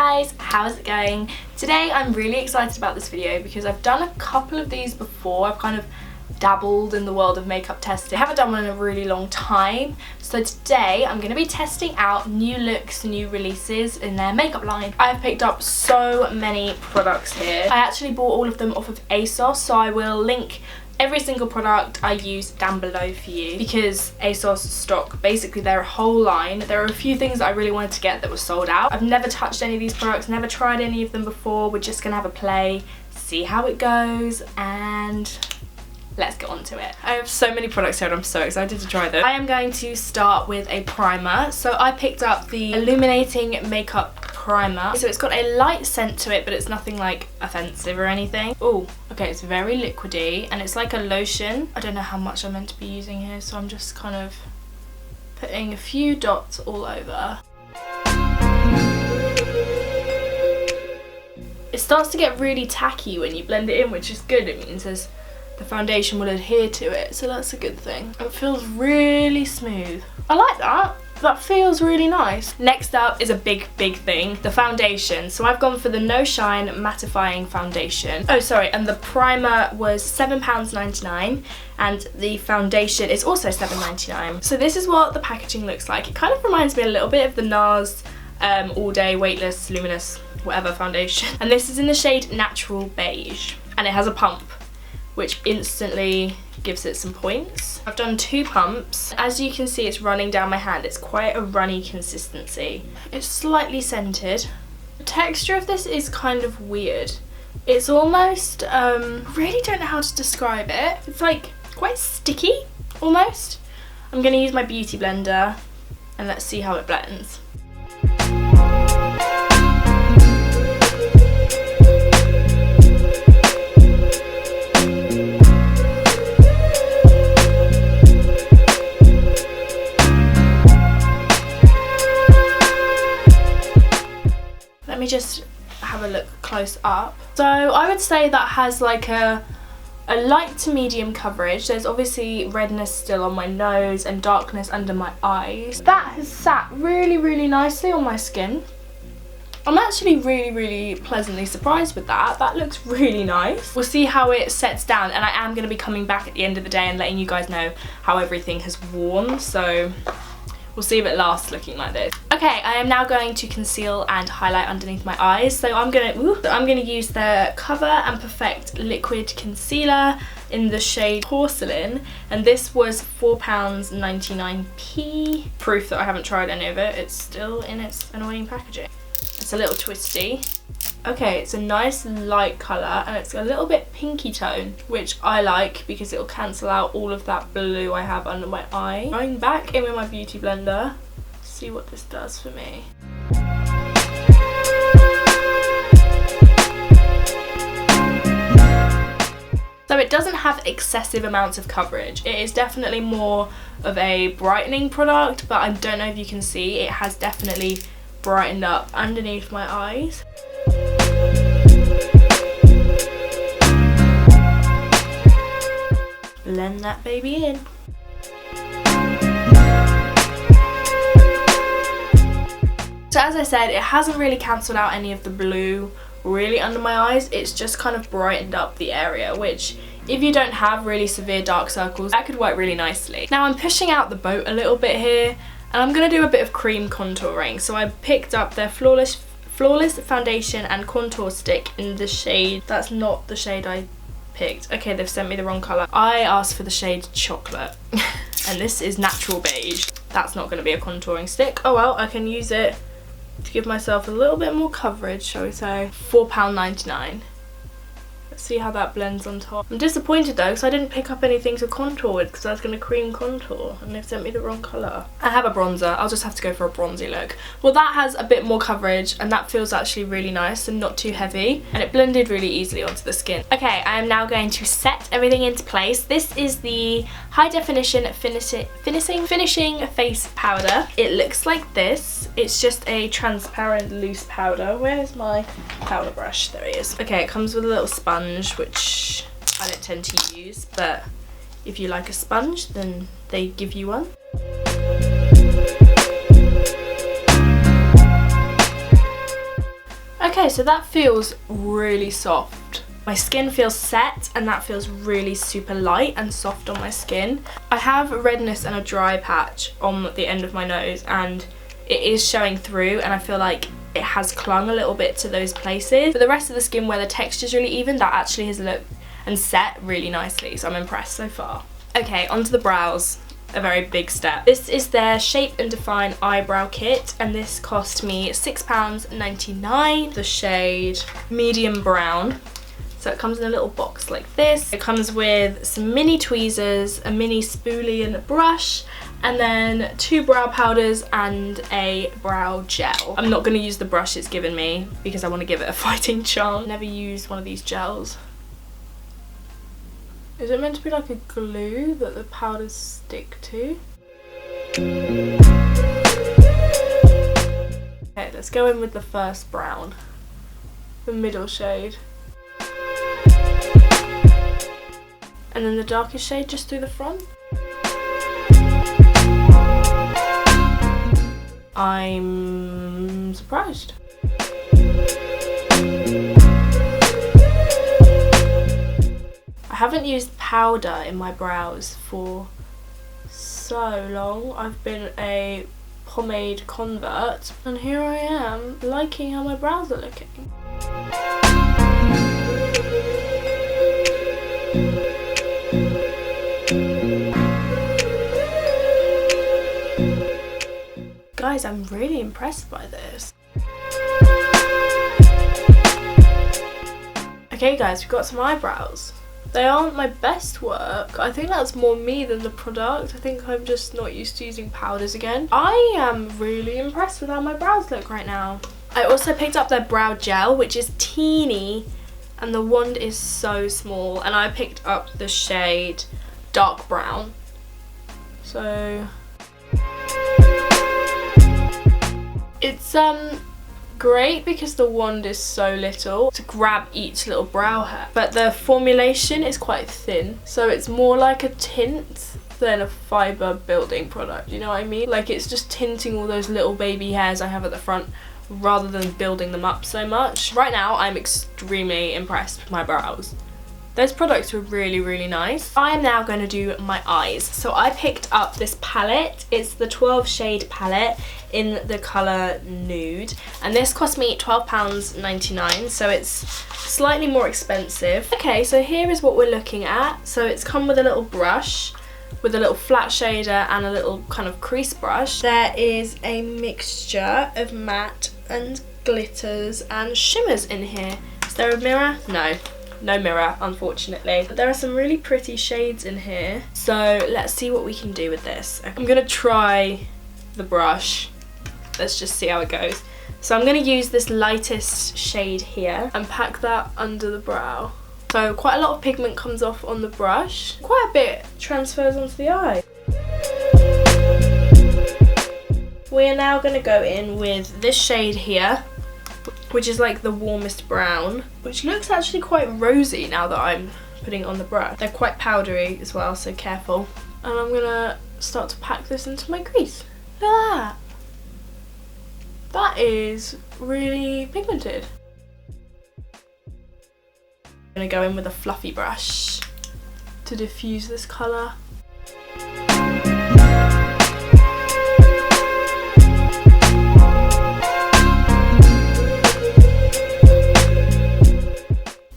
guys, how's it going? Today I'm really excited about this video because I've done a couple of these before. I've kind of dabbled in the world of makeup testing. I haven't done one in a really long time. So today I'm going to be testing out new looks, new releases in their makeup line. I've picked up so many products here. I actually bought all of them off of ASOS, so I will link every single product I use down below for you because ASOS stock basically their whole line. There are a few things that I really wanted to get that were sold out. I've never touched any of these products, never tried any of them before. We're just gonna have a play, see how it goes, and let's get on to it. I have so many products here and I'm so excited to try them. I am going to start with a primer. So I picked up the Illuminating Makeup Primer. So it's got a light scent to it, but it's nothing like offensive or anything. Oh, okay, it's very liquidy and it's like a lotion. I don't know how much I'm meant to be using here, so I'm just kind of putting a few dots all over. It starts to get really tacky when you blend it in, which is good. It means the foundation will adhere to it, so that's a good thing. It feels really smooth. I like that. That feels really nice. Next up is a big thing, the foundation. So I've gone for the No Shine Mattifying Foundation. Oh, sorry, and the primer was £7.99 and the foundation is also £7.99. So this is what the packaging looks like. It kind of reminds me a little bit of the NARS All Day Weightless Luminous whatever foundation. And this is in the shade Natural Beige. And it has a pump, which instantly gives it some points. I've done 2 pumps. As you can see, it's running down my hand. It's quite a runny consistency. It's slightly scented. The texture of this is kind of weird. It's almost, really don't know how to describe it. It's like quite sticky, almost. I'm gonna use my beauty blender and let's see how it blends. Let me just have a look close up. So I would say that has like a light to medium coverage. There's obviously redness still on my nose and darkness under my eyes. That has sat really nicely on my skin. I'm actually really pleasantly surprised with that. That looks really nice. We'll see how it sets down, and I am going to be coming back at the end of the day and letting you guys know how everything has worn. So we'll see if it lasts looking like this. Okay, I am now going to conceal and highlight underneath my eyes. So I'm gonna use the Cover and Perfect Liquid Concealer in the shade Porcelain, and this was £4.99p. Proof that I haven't tried any of it. It's still in its annoying packaging. It's a little twisty. Okay, it's a nice light colour and it's a little bit pinky tone, which I like because it'll cancel out all of that blue I have under my eye. Going back in with my beauty blender, see what this does for me. So it doesn't have excessive amounts of coverage. It is definitely more of a brightening product, but I don't know if you can see, it has definitely brightened up underneath my eyes. Blend that baby in. So as I said, it hasn't really cancelled out any of the blue really under my eyes. It's just kind of brightened up the area, which if you don't have really severe dark circles, that could work really nicely. Now I'm pushing out the boat a little bit here, and I'm going to do a bit of cream contouring. So I picked up their Flawless Foundation and Contour Stick in the shade, that's not the shade I picked. Okay, they've sent me the wrong colour. I asked for the shade Chocolate and this is Natural Beige. That's not going to be a contouring stick. Oh well, I can use it to give myself a little bit more coverage, shall we say. £4.99. Let's see how that blends on top. I'm disappointed though because I didn't pick up anything to contour with because I was going to cream contour and they've sent me the wrong colour. I have a bronzer, I'll just have to go for a bronzy look. Well, that has a bit more coverage and that feels actually really nice and not too heavy, and it blended really easily onto the skin. Okay, I am now going to set everything into place. This is the High Definition Finishing Face Powder. It looks like this. It's just a transparent loose powder. Where's my powder brush? There it is. Okay, it comes with a little sponge, which I don't tend to use, but if you like a sponge, then they give you one. Okay, so that feels really soft. My skin feels set and that feels really super light and soft on my skin. I have redness and a dry patch on the end of my nose and it is showing through, and I feel like it has clung a little bit to those places. But the rest of the skin where the texture's really even, that actually has looked and set really nicely, so I'm impressed so far. Okay, onto the brows. A very big step. This is their Shape and Define Eyebrow Kit, and this cost me £6.99. The shade medium brown. So it comes in a little box like this. It comes with some mini tweezers, a mini spoolie and a brush, and then 2 brow powders and a brow gel. I'm not going to use the brush it's given me because I want to give it a fighting chance. Never used one of these gels. Is it meant to be like a glue that the powders stick to? Okay, let's go in with the first brown. The middle shade. And then the darkest shade just through the front. I'm surprised. I haven't used powder in my brows for so long. I've been a pomade convert, and here I am liking how my brows are looking. Guys, I'm really impressed by this. Okay guys, we've got some eyebrows. They aren't my best work. I think that's more me than the product. I think I'm just not used to using powders again. I am really impressed with how my brows look right now. I also picked up their brow gel, which is teeny, and the wand is so small, and I picked up the shade dark brown. So it's great because the wand is so little to grab each little brow hair, but the formulation is quite thin, so it's more like a tint than a fibre building product, you know what I mean? Like it's just tinting all those little baby hairs I have at the front rather than building them up so much. Right now I'm extremely impressed with my brows. Those products were really, really nice. I am now going to do my eyes. So I picked up this palette. It's the 12 shade palette in the colour Nude. And this cost me £12.99, so it's slightly more expensive. Okay, so here is what we're looking at. So it's come with a little brush, with a little flat shader and a little kind of crease brush. There is a mixture of matte and glitters and shimmers in here. Is there a mirror? No. No mirror, unfortunately. But there are some really pretty shades in here. So let's see what we can do with this. I'm going to try the brush. Let's just see how it goes. So I'm going to use this lightest shade here and pack that under the brow. So quite a lot of pigment comes off on the brush. Quite a bit transfers onto the eye. We are now going to go in with this shade here, which is like the warmest brown, which looks actually quite rosy now that I'm putting it on the brush. They're quite powdery as well, so careful. And I'm gonna start to pack this into my crease. Look at that. That is really pigmented. I'm gonna go in with a fluffy brush to diffuse this colour.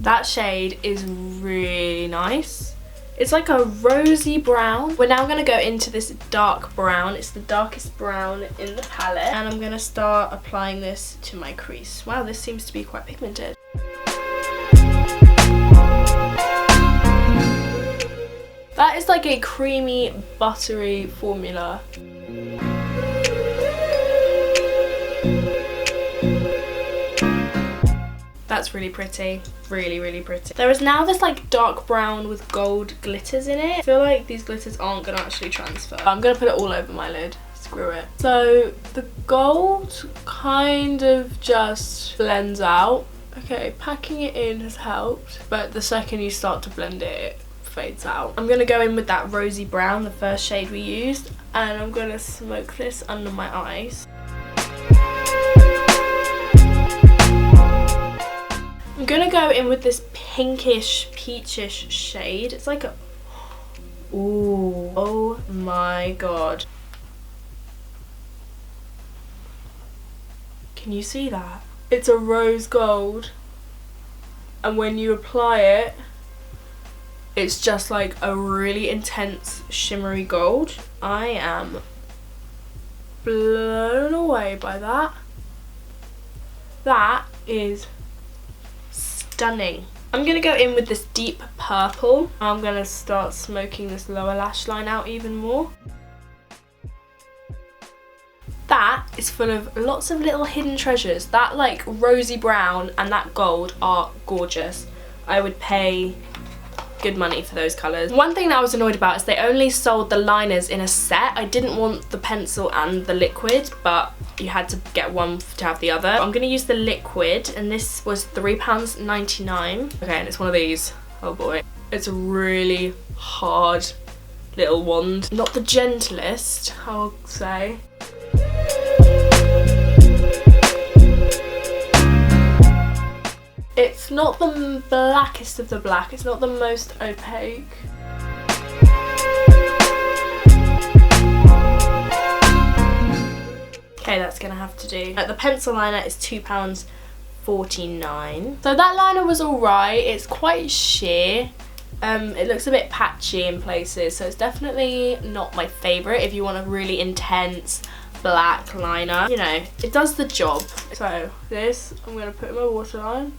That shade is really nice. It's like a rosy brown. We're now going to go into this dark brown. It's the darkest brown in the palette. And I'm going to start applying this to my crease. Wow, this seems to be quite pigmented. That is like a creamy, buttery formula. That's really pretty. Really, really pretty. There is now this like dark brown with gold glitters in it. I feel like these glitters aren't going to actually transfer. I'm going to put it all over my lid. Screw it. So the gold kind of just blends out. Okay, packing it in has helped, but the second you start to blend it, it fades out. I'm going to go in with that rosy brown, the first shade we used, and I'm going to smoke this under my eyes. I'm gonna go in with this pinkish, peachish shade. It's like a... Ooh, oh my god. Can you see that? It's a rose gold. And when you apply it, it's just like a really intense shimmery gold. I am blown away by that. That is stunning. I'm gonna go in with this deep purple. I'm gonna start smoking this lower lash line out even more. That is full of lots of little hidden treasures. That like rosy brown and that gold are gorgeous. I would pay good money for those colours. One thing that I was annoyed about is they only sold the liners in a set. I didn't want the pencil and the liquid, but you had to get one to have the other. I'm going to use the liquid, and this was £3.99. Okay, and it's one of these. Oh boy. It's a really hard little wand. Not the gentlest, I'll say. It's not the blackest of the black, it's not the most opaque. Okay, that's gonna have to do. The pencil liner is £2.49. So that liner was alright, it's quite sheer. It looks a bit patchy in places, so it's definitely not my favourite if you want a really intense black liner. You know, it does the job. So this, I'm gonna put in my waterline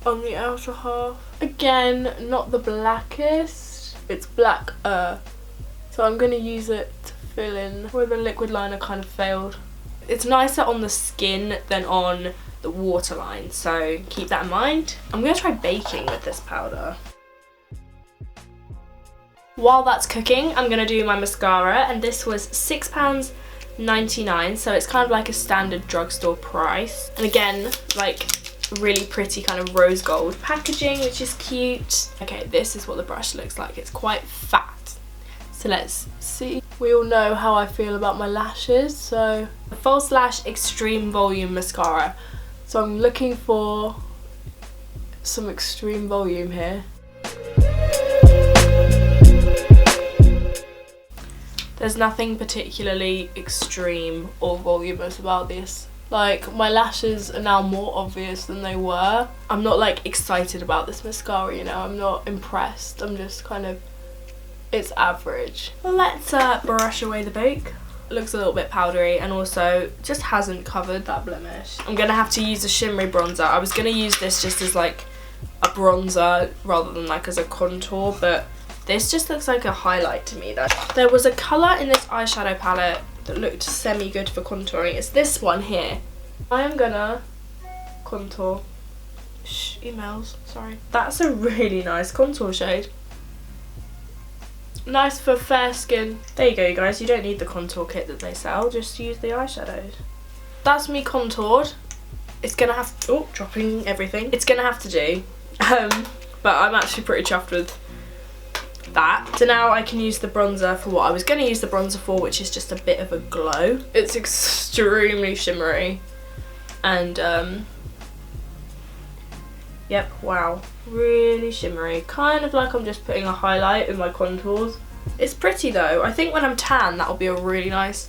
on the outer half. Again, not the blackest, it's blacker. So I'm gonna use it to fill in where the liquid liner kind of failed. It's nicer on the skin than on the waterline, so keep that in mind. I'm gonna try baking with this powder. While that's cooking, I'm gonna do my mascara, and this was £6.99, so it's kind of like a standard drugstore price. And again, like really pretty kind of rose gold packaging, which is cute. Okay, this is what the brush looks like. It's quite fat. So let's see. We all know how I feel about my lashes, so a false lash extreme volume mascara. So I'm looking for some extreme volume here. There's nothing particularly extreme or voluminous about this. Like, my lashes are now more obvious than they were. I'm not like excited about this mascara, you know, I'm not impressed. I'm just kind of, it's average. Let's brush away the bake. It looks a little bit powdery and also just hasn't covered that blemish. I'm gonna have to use a shimmery bronzer. I was gonna use this just as like a bronzer rather than like as a contour, but this just looks like a highlight to me. There was a colour in this eyeshadow palette that looked semi-good for contouring. It's this one here. I am gonna contour. Shh, emails, sorry. That's a really nice contour shade. Nice for fair skin. There you go, you guys. You don't need the contour kit that they sell. Just use the eyeshadows. That's me contoured. It's gonna have... Oh, dropping everything. It's gonna have to do. But I'm actually pretty chuffed with that. So now I can use the bronzer for what I was going to use the bronzer for, which is just a bit of a glow. It's extremely shimmery and yep, wow, really shimmery, kind of like I'm just putting a highlight in my contours. It's pretty though. I think when I'm tan that'll be a really nice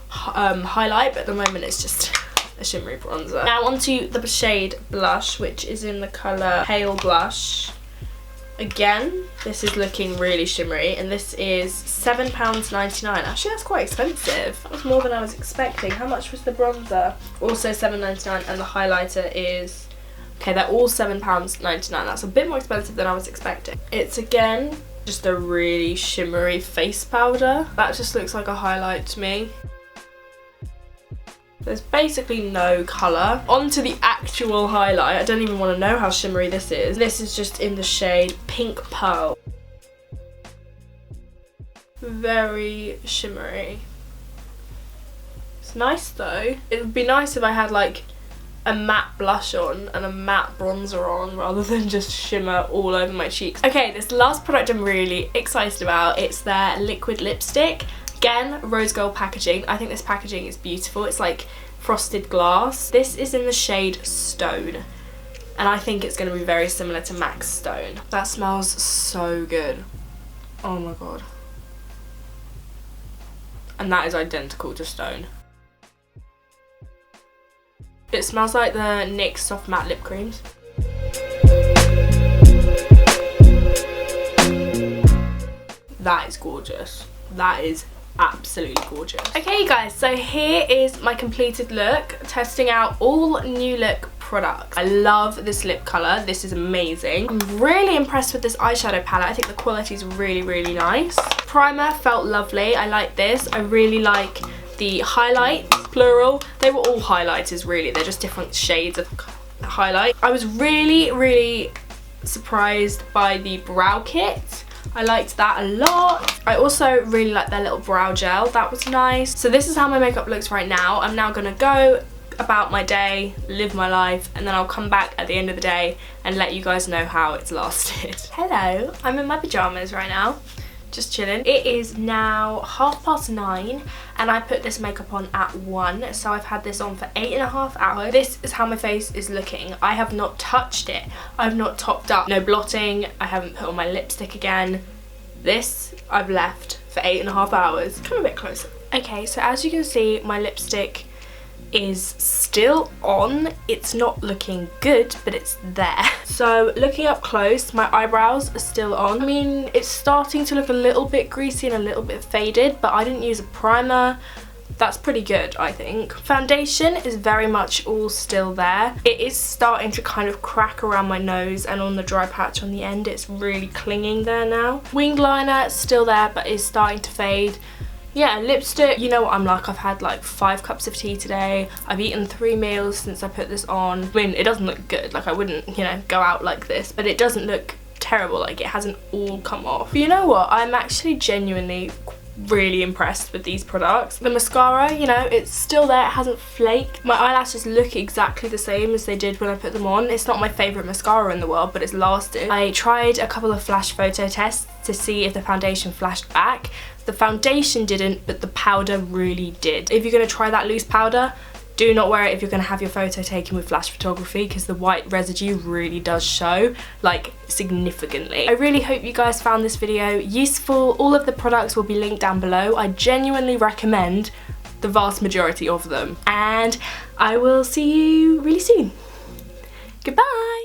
highlight, but at the moment it's just a shimmery bronzer. Now onto the shade Blush, which is in the colour Pale Blush. Again, this is looking really shimmery, and this is £7.99. Actually, that's quite expensive. That was more than I was expecting. How much was the bronzer? Also £7.99, and the highlighter is... Okay, they're all £7.99. That's a bit more expensive than I was expecting. It's, again, just a really shimmery face powder. That just looks like a highlight to me. There's basically no colour. On to the actual highlight. I don't even want to know how shimmery this is. This is just in the shade Pink Pearl. Very shimmery. It's nice though. It would be nice if I had like a matte blush on and a matte bronzer on rather than just shimmer all over my cheeks. Okay, this last product I'm really excited about. It's their liquid lipstick. Again, rose gold packaging. I think this packaging is beautiful. It's like frosted glass. This is in the shade Stone. and I think it's going to be very similar to MAC's Stone. That smells so good. Oh my god. And that is identical to Stone. It smells like the NYX Soft Matte Lip Creams. That is gorgeous. That is absolutely gorgeous. Okay you guys, so here is my completed look, testing out all New Look products. I love this lip colour. This is amazing. I'm really impressed with this eyeshadow palette. I think the quality is really, really nice. Primer felt lovely. I like this. I really like the highlights, plural. They were all highlighters really. They're just different shades of highlight. I was really, really surprised by the brow kit. I liked that a lot. I also really like their little brow gel. That was nice. So this is how my makeup looks right now. I'm now gonna go about my day, live my life, and then I'll come back at the end of the day and let you guys know how it's lasted. Hello, I'm in my pajamas right now, just chilling. It is now 9:30 and I put this makeup on at 1, so I've had this on for 8.5 hours. This is how my face is looking. I have not touched it. I've not topped up. No blotting. I haven't put on my lipstick again. This I've left for 8.5 hours. Come a bit closer. Okay, so as you can see, my lipstick is still on. It's not looking good, but it's there. So looking up close, my eyebrows are still on. I mean, it's starting to look a little bit greasy and a little bit faded, but I didn't use a primer. That's pretty good, I think. Foundation is very much all still there. It is starting to kind of crack around my nose and on the dry patch on the end. It's really clinging there now. Winged liner still there, but is starting to fade. Yeah, lipstick, you know what I'm like. I've had like 5 cups of tea today. I've eaten 3 meals since I put this on. I mean, it doesn't look good. Like, I wouldn't, you know, go out like this, but it doesn't look terrible. Like, it hasn't all come off. But you know what? I'm actually genuinely really impressed with these products. The mascara, you know, it's still there. It hasn't flaked. My eyelashes look exactly the same as they did when I put them on. It's not my favourite mascara in the world, but it's lasted. I tried a couple of flash photo tests to see if the foundation flashed back. The foundation didn't, but the powder really did. If you're going to try that loose powder, do not wear it if you're going to have your photo taken with flash photography, because the white residue really does show, like, significantly. I really hope you guys found this video useful. All of the products will be linked down below. I genuinely recommend the vast majority of them. And I will see you really soon. Goodbye!